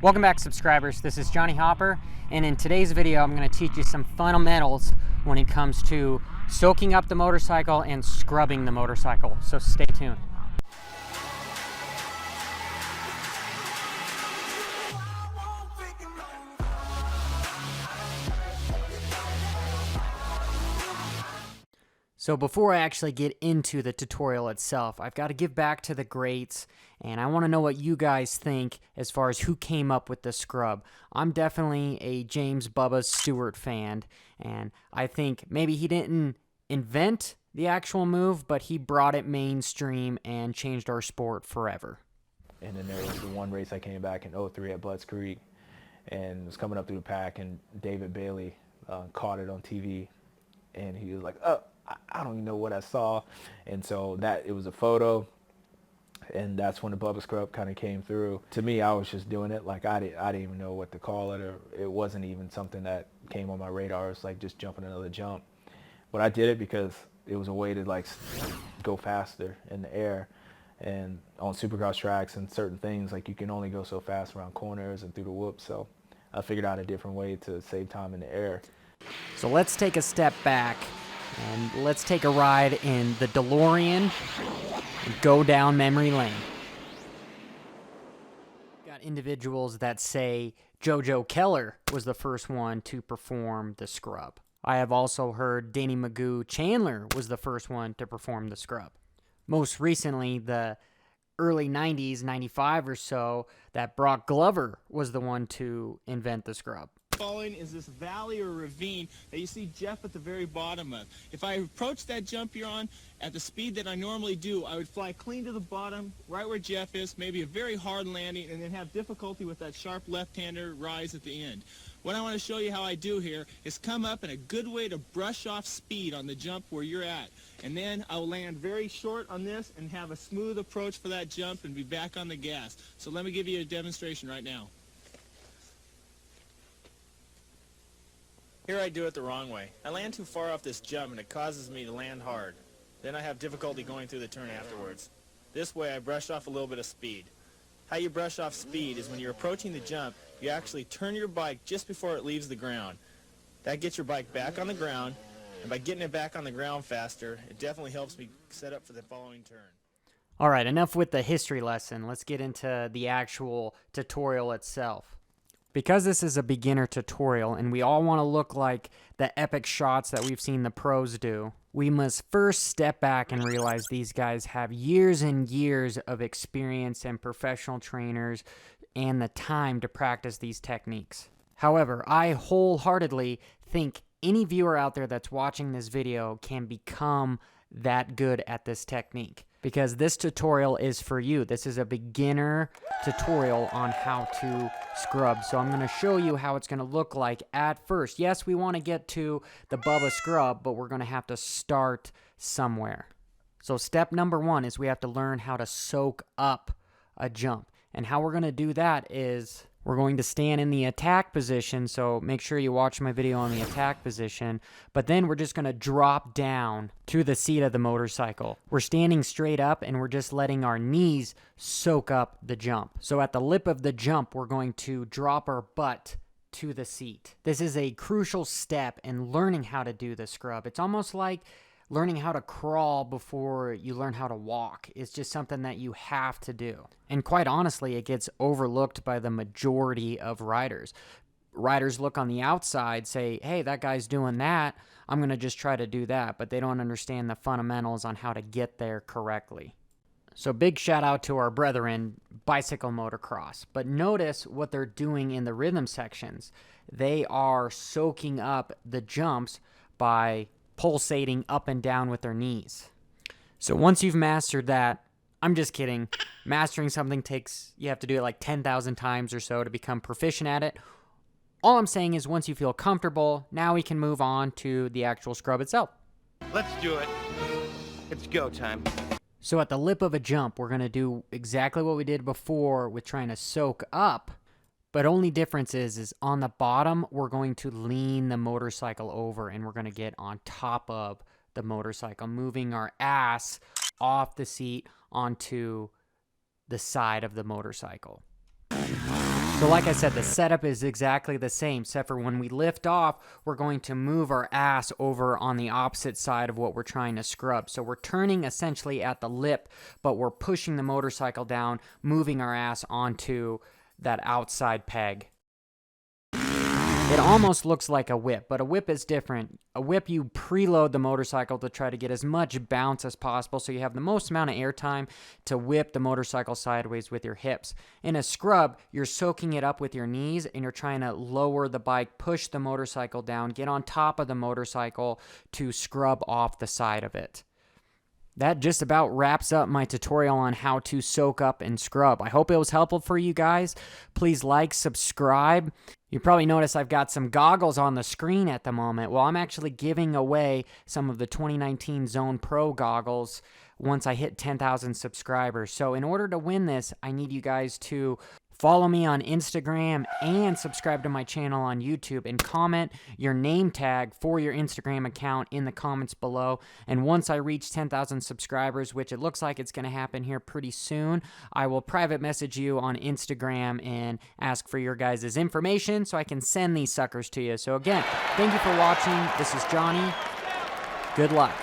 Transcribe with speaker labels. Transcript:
Speaker 1: Welcome back, subscribers. This is Johnny Hopper, and in today's video I'm going to teach you some fundamentals when it comes to soaking up the motorcycle and scrubbing the motorcycle, so stay tuned. So before I actually get into the tutorial itself, I've got to give back to the greats, and I want to know what you guys think as far as who came up with the scrub. I'm definitely a James Bubba Stewart fan, and I think maybe he didn't invent the actual move, but he brought it mainstream and changed our sport forever.
Speaker 2: And then there was the one race I came back in '03 at Butts Creek, and was coming up through the pack, and David Bailey caught it on TV, and he was like, "Oh, I don't even know what I saw," and so it was a photo, and that's when the Bubba Scrub kind of came through. To me, I was just doing it like I didn't even know what to call it, or it wasn't even something that came on my radar. It's like just jumping another jump, but I did it because it was a way to like go faster in the air, and on supercross tracks and certain things, like you can only go so fast around corners and through the whoops. So I figured out a different way to save time in the air.
Speaker 1: So let's take a step back and let's take a ride in the DeLorean and go down memory lane. Got individuals that say JoJo Keller was the first one to perform the scrub. I have also heard Danny Magoo Chandler was the first one to perform the scrub. Most recently, the early 90s, 95 or so, that Brock Glover was the one to invent the scrub.
Speaker 3: Following is this valley or ravine that you see Jeff at the very bottom of. If I approach that jump you're on at the speed that I normally do, I would fly clean to the bottom, right where Jeff is, maybe a very hard landing, and then have difficulty with that sharp left-hander rise at the end. What I want to show you how I do here is come up, and a good way to brush off speed on the jump where you're at. And then I'll land very short on this and have a smooth approach for that jump and be back on the gas. So let me give you a demonstration right now. Here I do it the wrong way. I land too far off this jump and it causes me to land hard. Then I have difficulty going through the turn afterwards. This way I brush off a little bit of speed. How you brush off speed is when you're approaching the jump, you actually turn your bike just before it leaves the ground. That gets your bike back on the ground, and by getting it back on the ground faster, it definitely helps me set up for the following turn.
Speaker 1: All right, enough with the history lesson. Let's get into the actual tutorial itself. Because this is a beginner tutorial and we all want to look like the epic shots that we've seen the pros do, we must first step back and realize these guys have years and years of experience and professional trainers and the time to practice these techniques. However, I wholeheartedly think any viewer out there that's watching this video can become that good at this technique, because this tutorial is for you. This is a beginner tutorial on how to scrub. So I'm going to show you how it's going to look like at first. Yes, we want to get to the Bubba scrub, but we're going to have to start somewhere. So step number one is we have to learn how to soak up a jump. And how we're going to do that is we're going to stand in the attack position, so make sure you watch my video on the attack position, but then we're just going to drop down to the seat of the motorcycle. We're standing straight up and we're just letting our knees soak up the jump. So at the lip of the jump, we're going to drop our butt to the seat. This is a crucial step in learning how to do the scrub. It's almost like learning how to crawl before you learn how to walk. Is just something that you have to do. And quite honestly, it gets overlooked by the majority of riders. Riders look on the outside, say, hey, that guy's doing that, I'm going to just try to do that, but they don't understand the fundamentals on how to get there correctly. So big shout out to our brethren, bicycle motocross. But notice what they're doing in the rhythm sections. They are soaking up the jumps by pulsating up and down with their knees. So once you've mastered that, I'm just kidding. Mastering something takes, you have to do it like 10,000 times or so to become proficient at it. All I'm saying is once you feel comfortable, now we can move on to the actual scrub itself.
Speaker 4: Let's do it. It's go time.
Speaker 1: So at the lip of a jump, we're going to do exactly what we did before with trying to soak up. But only difference is on the bottom, we're going to lean the motorcycle over and we're going to get on top of the motorcycle, moving our ass off the seat onto the side of the motorcycle. So So like I said, the setup is exactly the same, except for when we lift off, we're going to move our ass over on the opposite side of what we're trying to scrub. So we're turning essentially at the lip, but we're pushing the motorcycle down, moving our ass onto that outside peg. It almost looks like a whip, but a whip is different. A whip, you preload the motorcycle to try to get as much bounce as possible so you have the most amount of airtime to whip the motorcycle sideways with your hips. In a scrub, you're soaking it up with your knees and you're trying to lower the bike, push the motorcycle down, get on top of the motorcycle to scrub off the side of it. That just about wraps up my tutorial on how to soak up and scrub. I hope it was helpful for you guys. Please like, subscribe. You probably noticed I've got some goggles on the screen at the moment. Well, I'm actually giving away some of the 2019 Zone Pro goggles once I hit 10,000 subscribers. So in order to win this, I need you guys to follow me on Instagram and subscribe to my channel on YouTube and comment your name tag for your Instagram account in the comments below. And once I reach 10,000 subscribers, which it looks like it's going to happen here pretty soon, I will private message you on Instagram and ask for your guys' information so I can send these suckers to you. So again, thank you for watching. This is Johnny. Good luck.